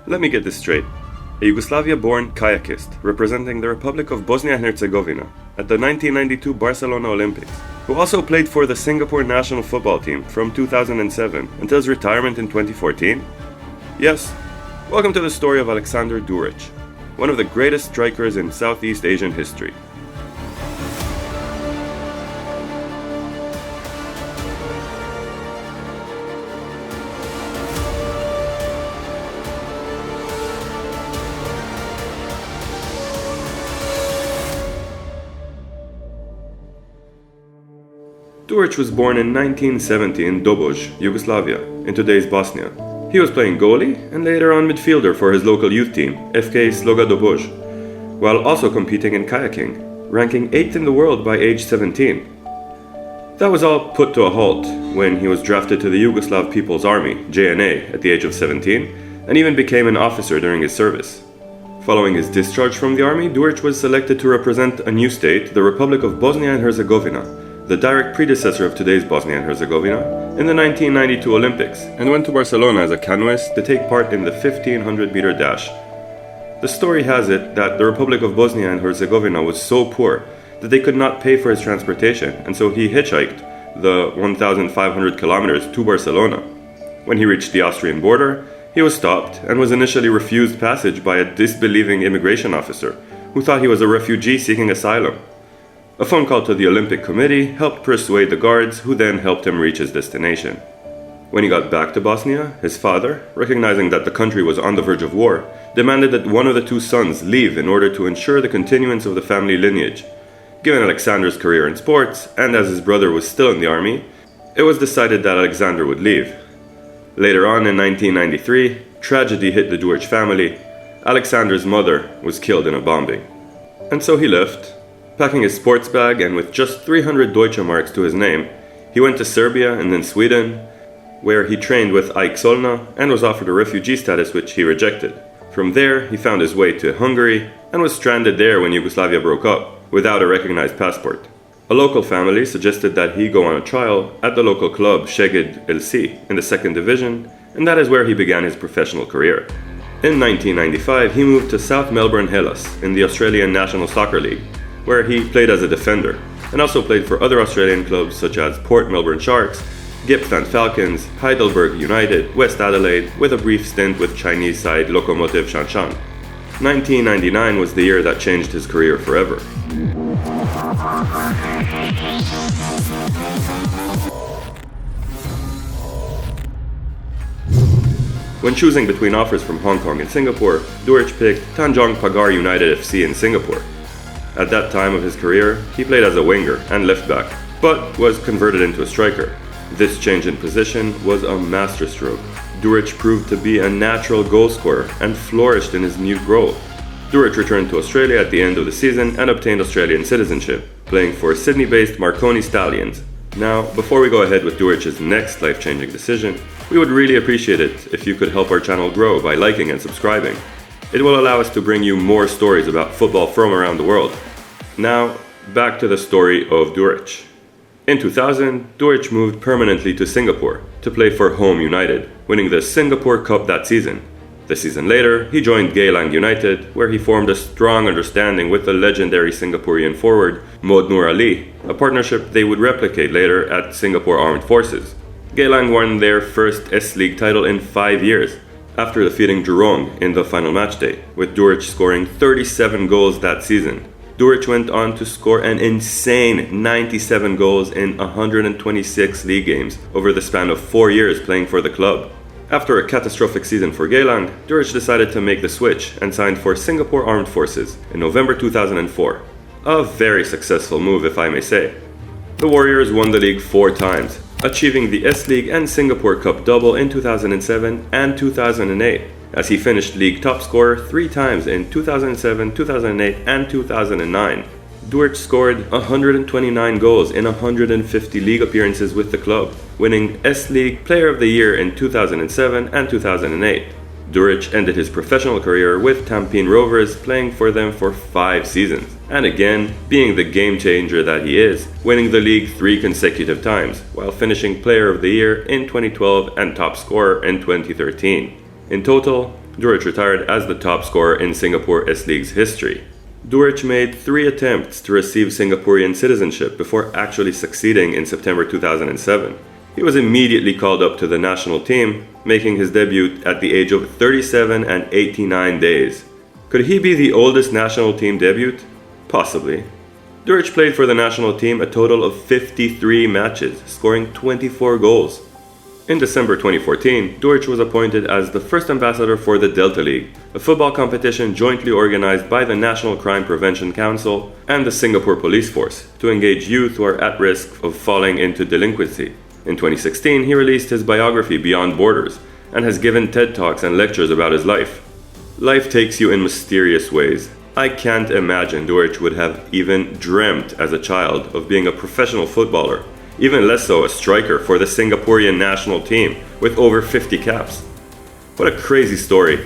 Let me get this straight. A Yugoslavia-born kayakist representing the Republic of Bosnia and Herzegovina at the 1992 Barcelona Olympics, who also played for the Singapore national football team from 2007 until his retirement in 2014? Yes, welcome to the story of Aleksandar Đurić, one of the greatest strikers in Southeast Asian history. Đurić was born in 1970 in Doboj, Yugoslavia, in today's Bosnia. He was playing goalie and later on midfielder for his local youth team, FK Sloga Doboj, while also competing in kayaking, ranking 8th in the world by age 17. That was all put to a halt when he was drafted to the Yugoslav People's Army, JNA, at the age of 17, and even became an officer during his service. Following his discharge from the army, Đurić was selected to represent a new state, the Republic of Bosnia and Herzegovina, the direct predecessor of today's Bosnia and Herzegovina, in the 1992 Olympics, and went to Barcelona as a canoeist to take part in the 1500-meter dash. The story has it that the Republic of Bosnia and Herzegovina was so poor that they could not pay for his transportation, and so he hitchhiked the 1,500 kilometers to Barcelona. When he reached the Austrian border, he was stopped and was initially refused passage by a disbelieving immigration officer who thought he was a refugee seeking asylum. A phone call to the Olympic Committee helped persuade the guards, who then helped him reach his destination. When he got back to Bosnia, his father, recognizing that the country was on the verge of war, demanded that one of the two sons leave in order to ensure the continuance of the family lineage. Given Aleksandar's career in sports, and as his brother was still in the army, it was decided that Aleksandar would leave. Later on in 1993, tragedy hit the Đurić family. Aleksandar's mother was killed in a bombing. And so he left. Packing his sports bag and with just 300 Deutsche marks to his name, he went to Serbia and then Sweden, where he trained with Ike Solna and was offered a refugee status, which he rejected. From there, he found his way to Hungary and was stranded there when Yugoslavia broke up, without a recognized passport. A local family suggested that he go on a trial at the local club Szeged LC in the 2nd division, and that is where he began his professional career. In 1995, he moved to South Melbourne Hellas in the Australian National Soccer League, where he played as a defender, and also played for other Australian clubs such as Port Melbourne Sharks, Gippsland Falcons, Heidelberg United, West Adelaide, with a brief stint with Chinese side Lokomotiv Shanshan. 1999 was the year that changed his career forever. When choosing between offers from Hong Kong and Singapore, Đurić picked Tanjong Pagar United FC in Singapore. At that time of his career, he played as a winger and left back, but was converted into a striker. This change in position was a masterstroke. Đurić proved to be a natural goal scorer and flourished in his new role. Đurić returned to Australia at the end of the season and obtained Australian citizenship, playing for Sydney-based Marconi Stallions. Now, before we go ahead with Đurić's next life-changing decision, we would really appreciate it if you could help our channel grow by liking and subscribing. It will allow us to bring you more stories about football from around the world. Now, back to the story of Đurić. In 2000, Đurić moved permanently to Singapore to play for Home United, winning the Singapore Cup that season. The season later, he joined Geylang United, where he formed a strong understanding with the legendary Singaporean forward Mohd Noor Ali, a partnership they would replicate later at Singapore Armed Forces. Geylang won their first S-League title in 5 years, after defeating Jurong in the final matchday, with Đurić scoring 37 goals that season. Đurić went on to score an insane 97 goals in 126 league games over the span of 4 years playing for the club. After a catastrophic season for Geylang, Đurić decided to make the switch and signed for Singapore Armed Forces in November 2004. A very successful move, if I may say. The Warriors won the league 4 times, achieving the S-League and Singapore Cup double in 2007 and 2008, as he finished league top scorer 3 times in 2007, 2008, and 2009. Đurić scored 129 goals in 150 league appearances with the club, winning S-League Player of the Year in 2007 and 2008. Đurić ended his professional career with Tampine Rovers, playing for them for 5 seasons, and again, being the game changer that he is, winning the league 3 consecutive times, while finishing Player of the Year in 2012 and top scorer in 2013. In total, Đurić retired as the top scorer in Singapore S-League's history. Đurić made 3 attempts to receive Singaporean citizenship before actually succeeding in September 2007. He was immediately called up to the national team, making his debut at the age of 37 and 89 days. Could he be the oldest national team debut? Possibly. Đurić played for the national team a total of 53 matches, scoring 24 goals. In December 2014, Đurić was appointed as the first ambassador for the Delta League, a football competition jointly organized by the National Crime Prevention Council and the Singapore Police Force to engage youth who are at risk of falling into delinquency. In 2016, he released his biography Beyond Borders and has given TED Talks and lectures about his life. Life takes you in mysterious ways. I can't imagine Đurić would have even dreamt as a child of being a professional footballer, even less so a striker for the Singaporean national team with over 50 caps. What a crazy story.